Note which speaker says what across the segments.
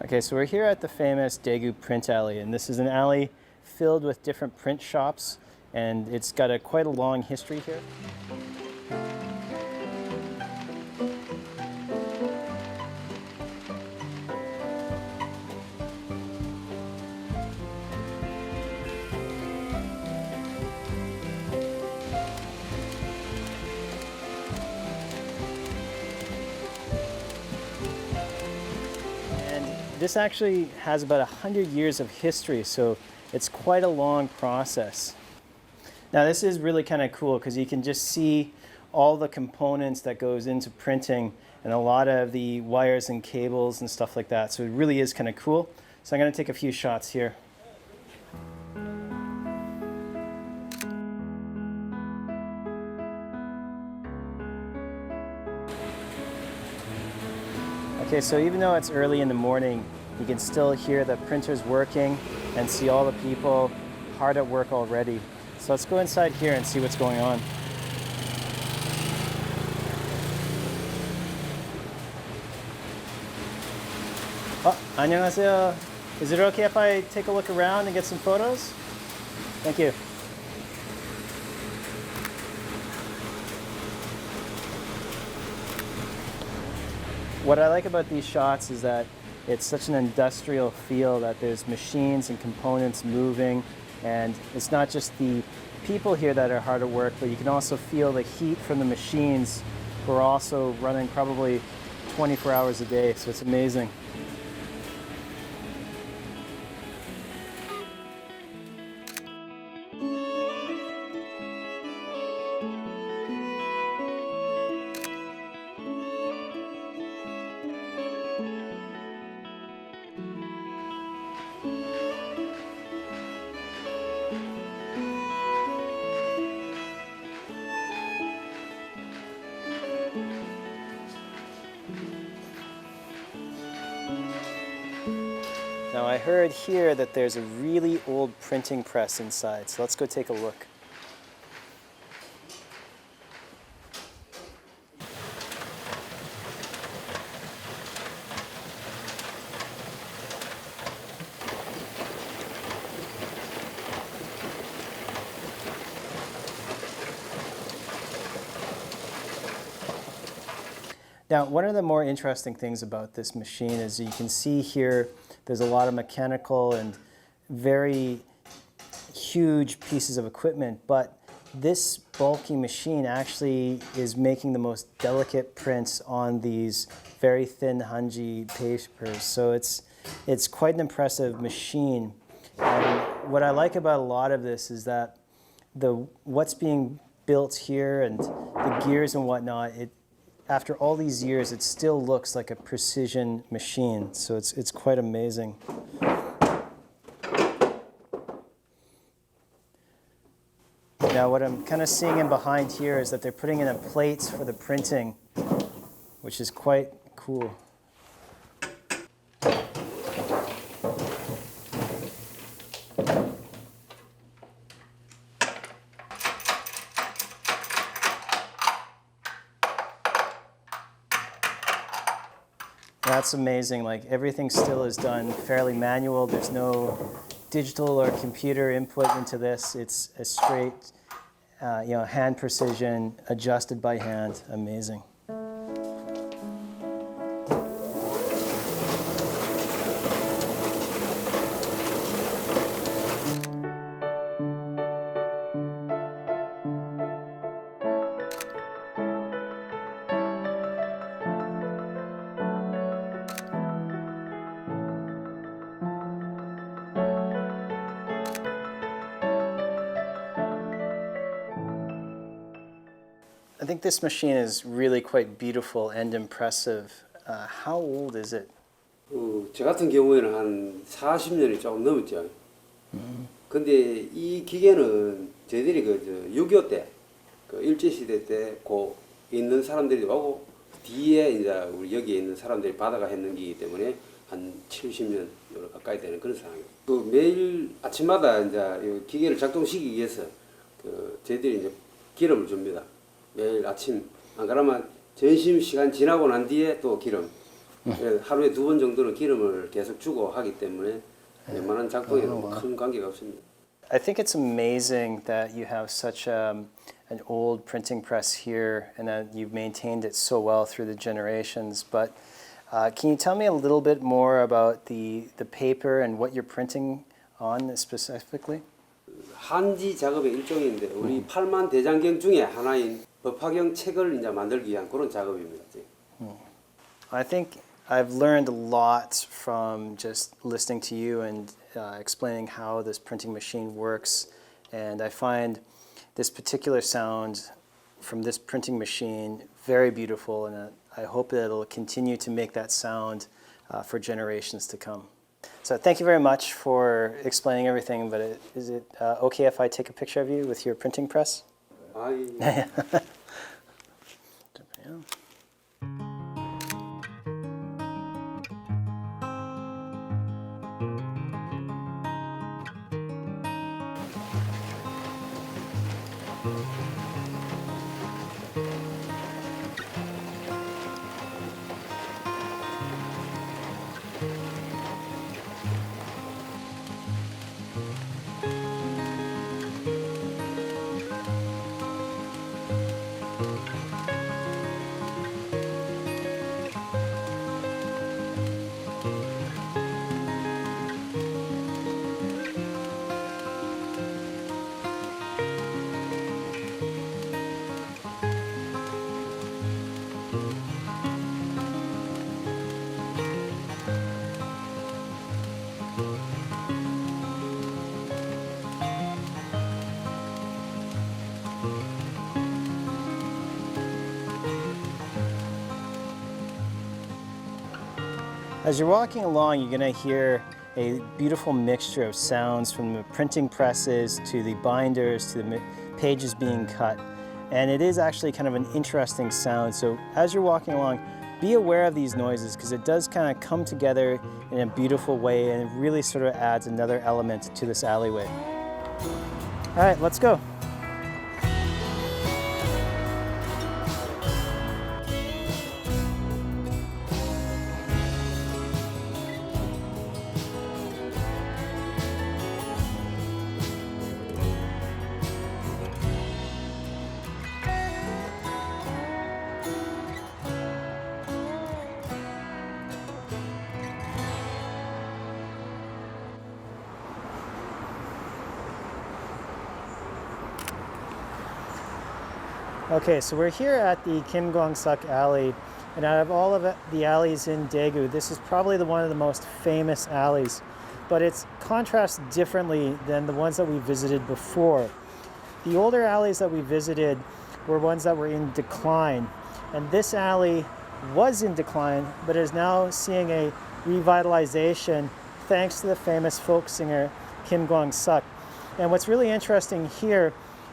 Speaker 1: Okay, so we're here at the famous Daegu Print Alley, and this is an alley filled with different print shops, and it's got quite a long history here. This actually has about 100 years of history, so it's quite a long process. Now this is really kind of cool because you can just see all the components that goes into printing and a lot of the wires and cables and stuff like that. So it really is kind of cool. So I'm going to take a few shots here. Okay, so even though it's early in the morning, you can still hear the printers working and see all the people hard at work already. So let's go inside here and see what's going on. Oh, 안녕하세요. Is it okay if I take a look around and get some photos? Thank you. What I like about these shots is that it's such an industrial feel, that there's machines and components moving, and it's not just the people here that are hard at work, but you can also feel the heat from the machines who are also running probably 24 hours a day, so it's amazing. Now I heard here that there's a really old printing press inside, so let's go take a look. Now, one of the more interesting things about this machine is you can see here there's a lot of mechanical and very huge pieces of equipment, but this bulky machine actually is making the most delicate prints on these very thin Hanji papers. So it's quite an impressive machine. And what I like about a lot of this is that what's being built here and the gears and whatnot, after all these years, it still looks like a precision machine, so it's quite amazing. Now what I'm kind of seeing in behind here is that they're putting in plates for the printing, which is quite cool. That's amazing. Like, everything still is done fairly manual. There's no digital or computer input into this. It's a straight, hand precision, adjusted by hand. Amazing. I think this machine is really quite beautiful and impressive. How old is it?
Speaker 2: 저 같은 경우에는 한 40년이 조금 넘었죠. 근데 이 기계는 저희들이 6.25 때, 일제시대 때 있는 사람들이 오고 뒤에 이제 우리 여기에 있는 사람들이 받아가 했는 기기 때문에 한 70년 가까이 되는 그런 상황이에요. 매일 아침마다 이제 이 기계를 작동시키기 위해서 저희들이 이제 기름을 줍니다. 매일 아침. 안 그러면 점심 시간 지나고 난 뒤에 또 기름. 예, 하루에 2번 정도는 기름을 계속 주고 하기 때문에 웬만한 작동에는 큰 관계가 없습니다.
Speaker 1: I think it's amazing that you have such an old printing press here and that you've maintained it so well through the generations. But can you tell me a little bit more about the paper and what you're printing on specifically?
Speaker 2: 한지 작업의 일종인데 우리 8만 대장경 중에 하나인 법화경 책을 이제 만들기 위한 그런 작업입니다.
Speaker 1: I think I've learned a lot from just listening to you and explaining how this printing machine works. And I find this particular sound from this printing machine very beautiful, and I hope that it'll continue to make that sound for generations to come. So thank you very much for explaining everything, but is it okay if I take a picture of you with your printing press?
Speaker 2: 아이.
Speaker 1: As you're walking along, you're going to hear a beautiful mixture of sounds from the printing presses to the binders to the pages being cut. And it is actually kind of an interesting sound. So as you're walking along, be aware of these noises because it does kind of come together in a beautiful way and it really sort of adds another element to this alleyway. All right, let's go. Okay, so we're here at the Kim Kwang-suk Alley, and out of all of the alleys in Daegu, this is probably one of the most famous alleys, but it's contrasts differently than the ones that we visited before. The older alleys that we visited were ones that were in decline, and this alley was in decline, but is now seeing a revitalization thanks to the famous folk singer Kim Kwang-suk. And what's really interesting here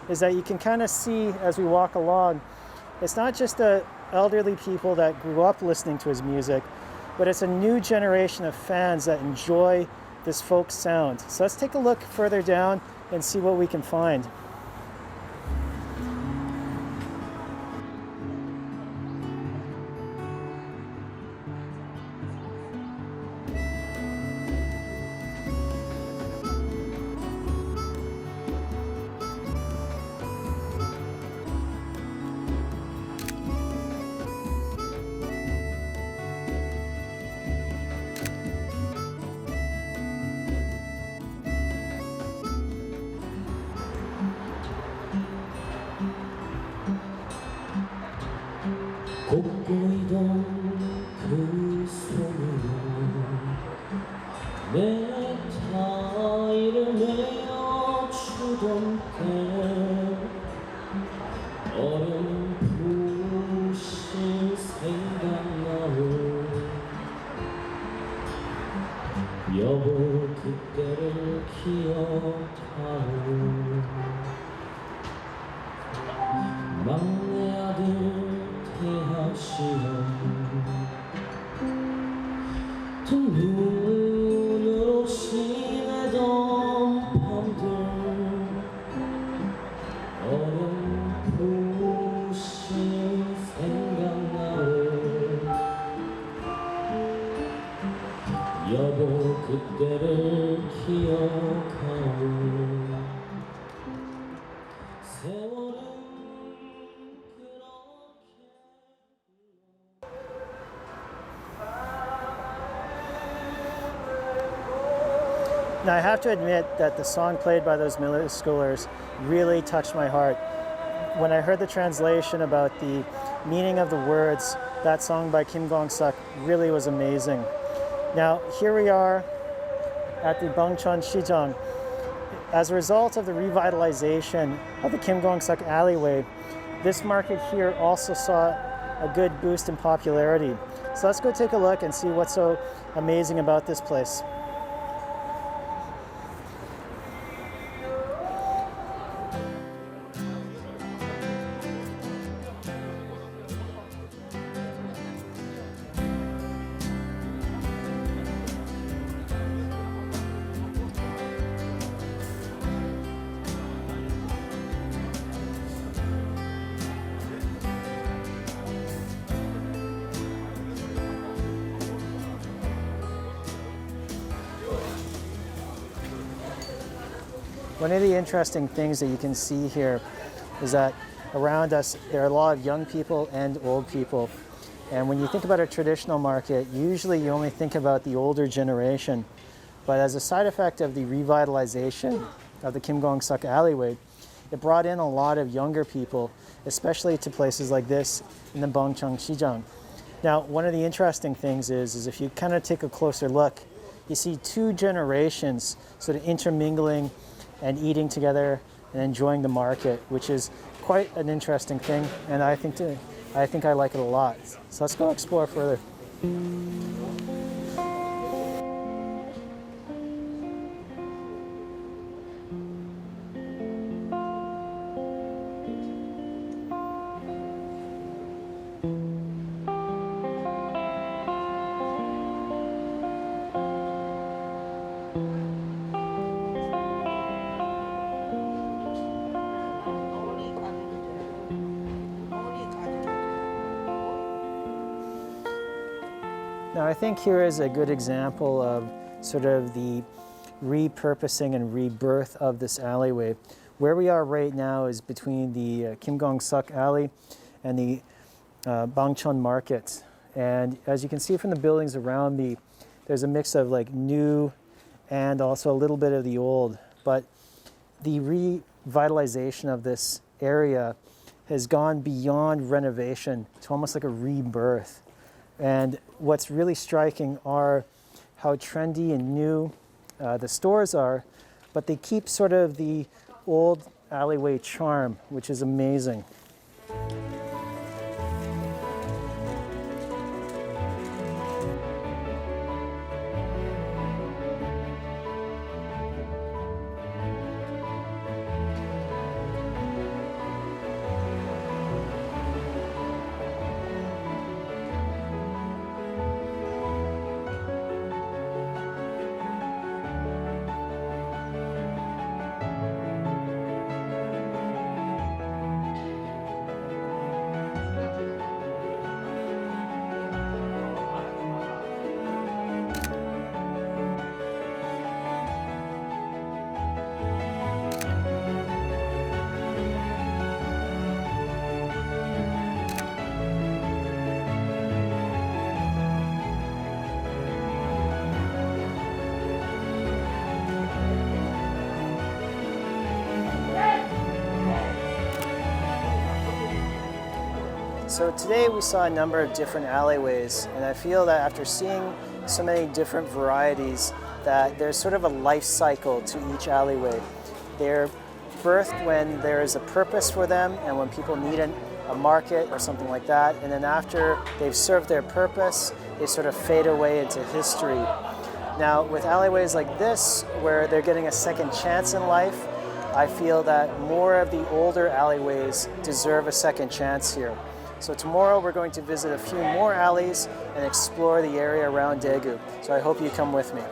Speaker 1: is that you can kind of see as we walk along, it's not just the elderly people that grew up listening to his music, but it's a new generation of fans that enjoy this folk sound. So let's take a look further down and see what we can find.
Speaker 3: 돋보이던 그 손으로 내 타이를 메어주던 때 어렴풋이 생각나오 여보 그때를 기억하오 막내 아들 대학 시험 눈으로 지내던 밤들 어렴풋이 생각나오 여보 그때를 기억하오 세월은 그렇게
Speaker 1: Now, I have to admit that the song played by those middle schoolers really touched my heart. When I heard the translation about the meaning of the words, that song by Kim Gong-suk really was amazing. Now, here we are at the Bangcheon Shijang. As a result of the revitalization of the Kim Gong-suk alleyway, this market here also saw a good boost in popularity. So let's go take a look and see what's so amazing about this place. One of the interesting things that you can see here is that around us there are a lot of young people and old people. And when you think about a traditional market, usually you only think about the older generation. But as a side effect of the revitalization of the Kim Gong-suk alleyway, it brought in a lot of younger people, especially to places like this in the Bangcheon Shijang. Now, one of the interesting things is if you kind of take a closer look, you see two generations sort of intermingling and eating together and enjoying the market, which is quite an interesting thing, and I think I like it a lot. So let's go explore further. Now, I think here is a good example of sort of the repurposing and rebirth of this alleyway. Where we are right now is between the Kim Gong-suk alley and the Bangcheon market. And as you can see from the buildings around me, there's a mix of like new and also a little bit of the old. But the revitalization of this area has gone beyond renovation to almost like a rebirth. And what's really striking are how trendy and new the stores are, but they keep sort of the old alleyway charm, which is amazing. So today we saw a number of different alleyways, and I feel that after seeing so many different varieties, that there's sort of a life cycle to each alleyway. They're birthed when there is a purpose for them and when people need a market or something like that, and then after they've served their purpose, they sort of fade away into history. Now, with alleyways like this, where they're getting a second chance in life, I feel that more of the older alleyways deserve a second chance here. So tomorrow we're going to visit a few more alleys and explore the area around Daegu. So I hope you come with me.